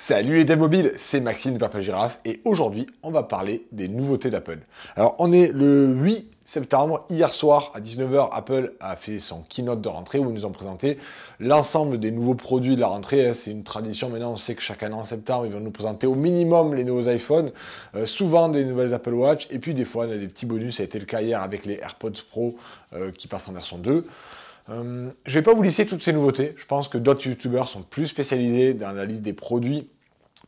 Salut les devs mobiles, c'est Maxime de Papa Girafe et aujourd'hui on va parler des nouveautés d'Apple. Alors on est le 8 septembre, hier soir à 19h, Apple a fait son keynote de rentrée où ils nous ont présenté l'ensemble des nouveaux produits de la rentrée. C'est une tradition maintenant, on sait que chaque année en septembre ils vont nous présenter au minimum les nouveaux iPhones, souvent des nouvelles Apple Watch et puis des fois on a des petits bonus, ça a été le cas hier avec les AirPods Pro qui passent en version 2. Je ne vais pas vous lister toutes ces nouveautés. Je pense que d'autres youtubeurs sont plus spécialisés dans la liste des produits.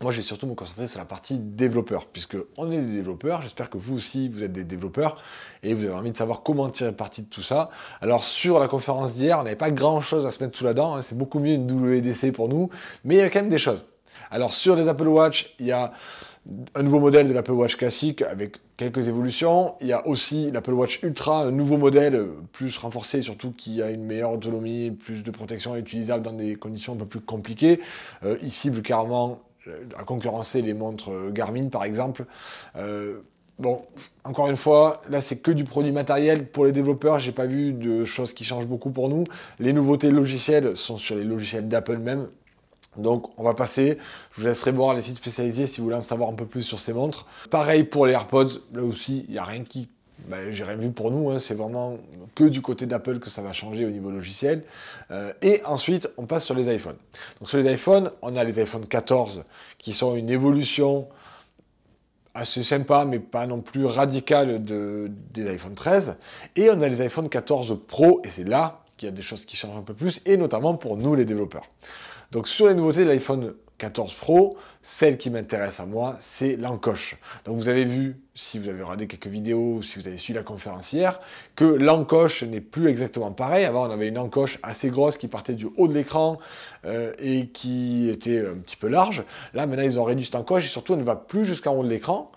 Moi, je vais surtout me concentrer sur la partie développeur, puisque on est des développeurs. J'espère que vous aussi, vous êtes des développeurs et vous avez envie de savoir comment tirer parti de tout ça. Alors, sur la conférence d'hier, on n'avait pas grand-chose à se mettre sous la dent. C'est beaucoup mieux une WWDC pour nous, mais il y a quand même des choses. Alors, sur les Apple Watch, il y a un nouveau modèle de l'Apple Watch classique avec quelques évolutions. Il y a aussi l'Apple Watch Ultra, un nouveau modèle plus renforcé, surtout qui a une meilleure autonomie, plus de protection utilisable dans des conditions un peu plus compliquées. Il cible carrément à concurrencer les montres Garmin par exemple. Bon, encore une fois, là c'est que du produit matériel. Pour les développeurs, j'ai pas vu de choses qui changent beaucoup pour nous. Les nouveautés logicielles sont sur les logiciels d'Apple même. Donc on va passer, je vous laisserai voir les sites spécialisés si vous voulez en savoir un peu plus sur ces montres. Pareil pour les AirPods, là aussi il n'y a rien qui... j'ai rien vu pour nous, hein. C'est vraiment que du côté d'Apple que ça va changer au niveau logiciel. Et ensuite on passe sur les iPhones. Donc sur les iPhones, on a les iPhone 14 qui sont une évolution assez sympa, mais pas non plus radicale des iPhone 13. Et on a les iPhone 14 Pro, et c'est là qu'il y a des choses qui changent un peu plus, et notamment pour nous les développeurs. Donc sur les nouveautés de l'iPhone 14 Pro, celle qui m'intéresse à moi, c'est l'encoche. Donc vous avez vu, si vous avez regardé quelques vidéos, si vous avez suivi la conférence hier, que l'encoche n'est plus exactement pareil. Avant, on avait une encoche assez grosse qui partait du haut de l'écran et qui était un petit peu large. Là, maintenant, ils ont réduit cette encoche et surtout, elle ne va plus jusqu'en haut de l'écran.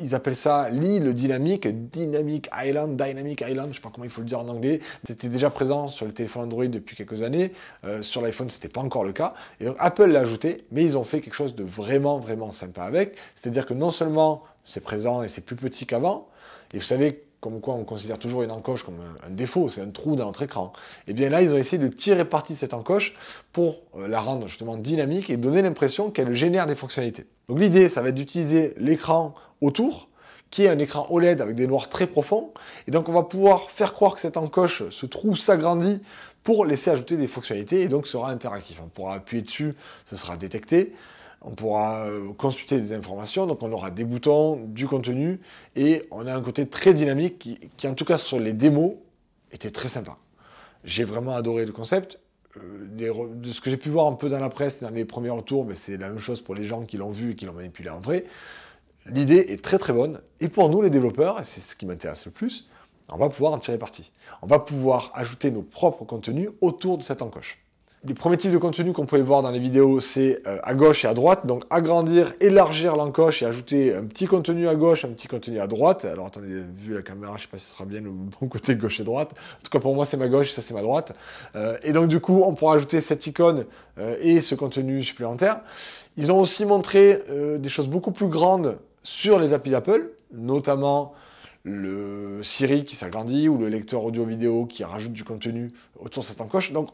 Ils appellent ça l'île dynamique, Dynamic Island, je ne sais pas comment il faut le dire en anglais. C'était déjà présent sur le téléphone Android depuis quelques années. Sur l'iPhone, ce n'était pas encore le cas. Et donc Apple l'a ajouté, mais ils ont fait quelque chose de vraiment, vraiment sympa avec. C'est-à-dire que non seulement c'est présent et c'est plus petit qu'avant, et vous savez comme quoi on considère toujours une encoche comme un défaut, c'est un trou dans notre écran. Et bien là, ils ont essayé de tirer parti de cette encoche pour la rendre justement dynamique et donner l'impression qu'elle génère des fonctionnalités. Donc l'idée, ça va être d'utiliser l'écran autour, qui est un écran OLED avec des noirs très profonds. Et donc on va pouvoir faire croire que cette encoche, ce trou s'agrandit pour laisser ajouter des fonctionnalités et donc sera interactif. On pourra appuyer dessus, ce sera détecté. On pourra consulter des informations, donc on aura des boutons, du contenu, et on a un côté très dynamique qui en tout cas sur les démos, était très sympa. J'ai vraiment adoré le concept. De ce que j'ai pu voir un peu dans la presse, dans les premiers retours, c'est la même chose pour les gens qui l'ont vu et qui l'ont manipulé en vrai. L'idée est très très bonne, et pour nous les développeurs, et c'est ce qui m'intéresse le plus, on va pouvoir en tirer parti. On va pouvoir ajouter nos propres contenus autour de cette encoche. Les premiers types de contenus qu'on pouvait voir dans les vidéos, c'est à gauche et à droite. Donc agrandir, élargir l'encoche et ajouter un petit contenu à gauche, un petit contenu à droite. Alors attendez, vu la caméra, je ne sais pas si ce sera bien le bon côté gauche et droite. En tout cas pour moi c'est ma gauche, ça c'est ma droite. Et donc du coup on pourra ajouter cette icône et ce contenu supplémentaire. Ils ont aussi montré des choses beaucoup plus grandes sur les applis d'Apple, notamment le Siri qui s'agrandit ou le lecteur audio-vidéo qui rajoute du contenu autour de cette encoche. Donc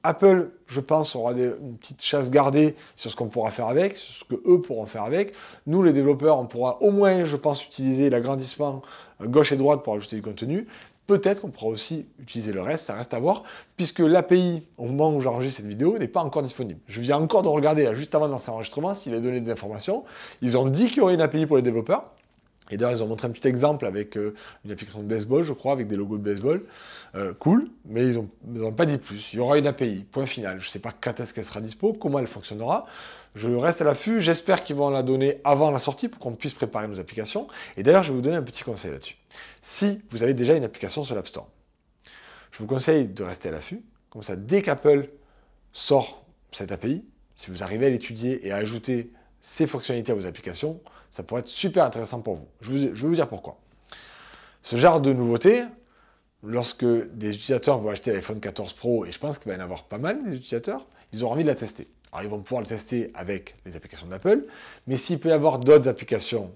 Apple, je pense, aura une petite chasse gardée sur ce qu'on pourra faire avec, sur ce qu'eux pourront faire avec. Nous, les développeurs, on pourra au moins, je pense, utiliser l'agrandissement gauche et droite pour ajouter du contenu. Peut-être qu'on pourra aussi utiliser le reste, ça reste à voir, puisque l'API, au moment où j'enregistre cette vidéo, n'est pas encore disponible. Je viens encore de regarder, là, juste avant de lancer l'enregistrement, s'il a donné des informations. Ils ont dit qu'il y aurait une API pour les développeurs. Et d'ailleurs, ils ont montré un petit exemple avec une application de baseball, je crois, avec des logos de baseball. Cool, mais ils n'ont pas dit plus. Il y aura une API, point final. Je ne sais pas quand est-ce qu'elle sera dispo, comment elle fonctionnera. Je reste à l'affût. J'espère qu'ils vont la donner avant la sortie pour qu'on puisse préparer nos applications. Et d'ailleurs, je vais vous donner un petit conseil là-dessus. Si vous avez déjà une application sur l'App Store, je vous conseille de rester à l'affût. Comme ça, dès qu'Apple sort cette API, si vous arrivez à l'étudier et à ajouter ces fonctionnalités à vos applications, ça pourrait être super intéressant pour vous. Je vais vous dire pourquoi. Ce genre de nouveauté, lorsque des utilisateurs vont acheter l'iPhone 14 Pro, et je pense qu'il va y en avoir pas mal des utilisateurs, ils auront envie de la tester. Alors ils vont pouvoir le tester avec les applications d'Apple, mais s'il peut y avoir d'autres applications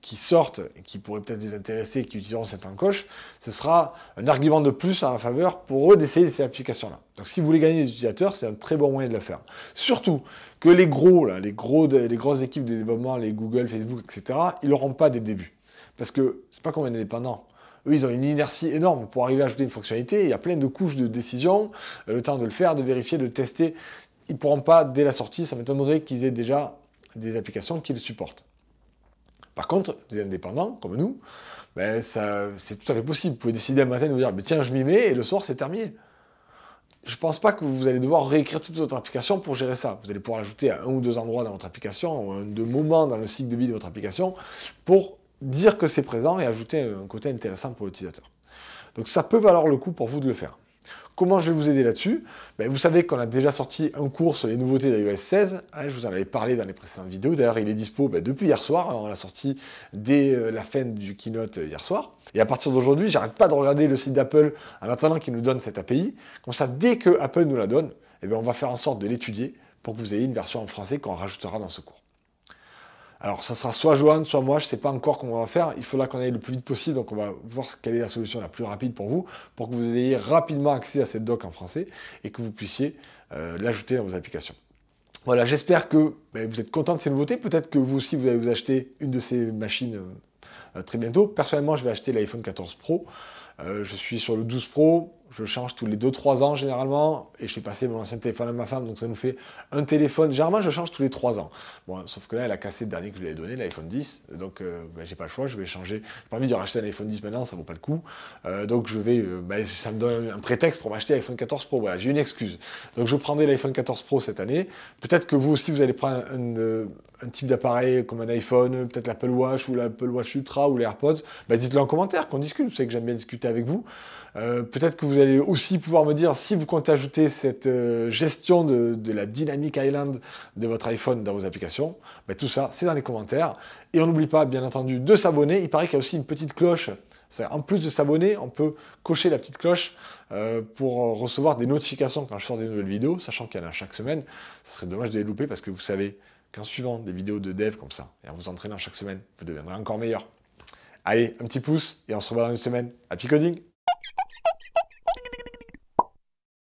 qui sortent et qui pourraient peut-être les intéresser et qui utiliseront cette encoche, ce sera un argument de plus en faveur pour eux d'essayer ces applications-là. Donc si vous voulez gagner des utilisateurs, c'est un très bon moyen de le faire. Surtout que les grosses équipes de développement, les Google, Facebook, etc., ils l'auront pas dès le début. Parce que c'est pas comme un indépendant. Eux, ils ont une inertie énorme pour arriver à ajouter une fonctionnalité. Il y a plein de couches de décision, le temps de le faire, de vérifier, de tester. Ils ne pourront pas, dès la sortie, ça m'étonnerait qu'ils aient déjà des applications qui le supportent. Par contre, des indépendants, comme nous, ben c'est tout à fait possible. Vous pouvez décider un matin de vous dire, tiens, je m'y mets, et le soir, c'est terminé. Je ne pense pas que vous allez devoir réécrire toute votre application pour gérer ça. Vous allez pouvoir l'ajouter à un ou deux endroits dans votre application, ou à un ou deux moments dans le cycle de vie de votre application, pour dire que c'est présent et ajouter un côté intéressant pour l'utilisateur. Donc ça peut valoir le coup pour vous de le faire. Comment je vais vous aider là-dessus? Vous savez qu'on a déjà sorti un cours sur les nouveautés d'iOS 16. Je vous en avais parlé dans les précédentes vidéos. D'ailleurs, il est dispo depuis hier soir. On l'a sorti dès la fin du keynote hier soir. Et à partir d'aujourd'hui, j'arrête pas de regarder le site d'Apple en attendant qu'il nous donne cette API. Comme ça, dès que Apple nous la donne, on va faire en sorte de l'étudier pour que vous ayez une version en français qu'on rajoutera dans ce cours. Alors, ça sera soit Johan, soit moi, je ne sais pas encore comment on va faire. Il faudra qu'on aille le plus vite possible, donc on va voir quelle est la solution la plus rapide pour vous, pour que vous ayez rapidement accès à cette doc en français et que vous puissiez l'ajouter dans vos applications. Voilà, j'espère que vous êtes content de ces nouveautés. Peut-être que vous aussi, vous allez vous acheter une de ces machines très bientôt. Personnellement, je vais acheter l'iPhone 14 Pro. Je suis sur le 12 Pro. Je change tous les 2-3 ans généralement, et je fais passer mon ancien téléphone à ma femme, donc ça nous fait un téléphone. Généralement, je change tous les 3 ans. Bon, sauf que là, elle a cassé le dernier que je lui ai donné, l'iPhone 10, donc j'ai pas le choix, je vais changer. J'ai pas envie de racheter un iPhone 10 maintenant, ça vaut pas le coup. Donc je vais, ça me donne un prétexte pour m'acheter l'iPhone 14 Pro. Voilà, j'ai une excuse. Donc je prendrai l'iPhone 14 Pro cette année. Peut-être que vous aussi, vous allez prendre un type d'appareil comme un iPhone, peut-être l'Apple Watch ou l'Apple Watch Ultra ou les AirPods. Dites-le en commentaire, qu'on discute. Vous savez que j'aime bien discuter avec vous. Peut-être que vous allez aussi pouvoir me dire si vous comptez ajouter cette gestion de la Dynamic Island de votre iPhone dans vos applications. Tout ça, c'est dans les commentaires. Et on n'oublie pas, bien entendu, de s'abonner. Il paraît qu'il y a aussi une petite cloche. En plus de s'abonner, on peut cocher la petite cloche pour recevoir des notifications quand je sors des nouvelles vidéos, sachant qu'il y en a chaque semaine. Ce serait dommage de les louper parce que vous savez qu'en suivant des vidéos de dev comme ça, et en vous entraînant chaque semaine, vous deviendrez encore meilleur. Allez, un petit pouce et on se revoit dans une semaine. Happy coding!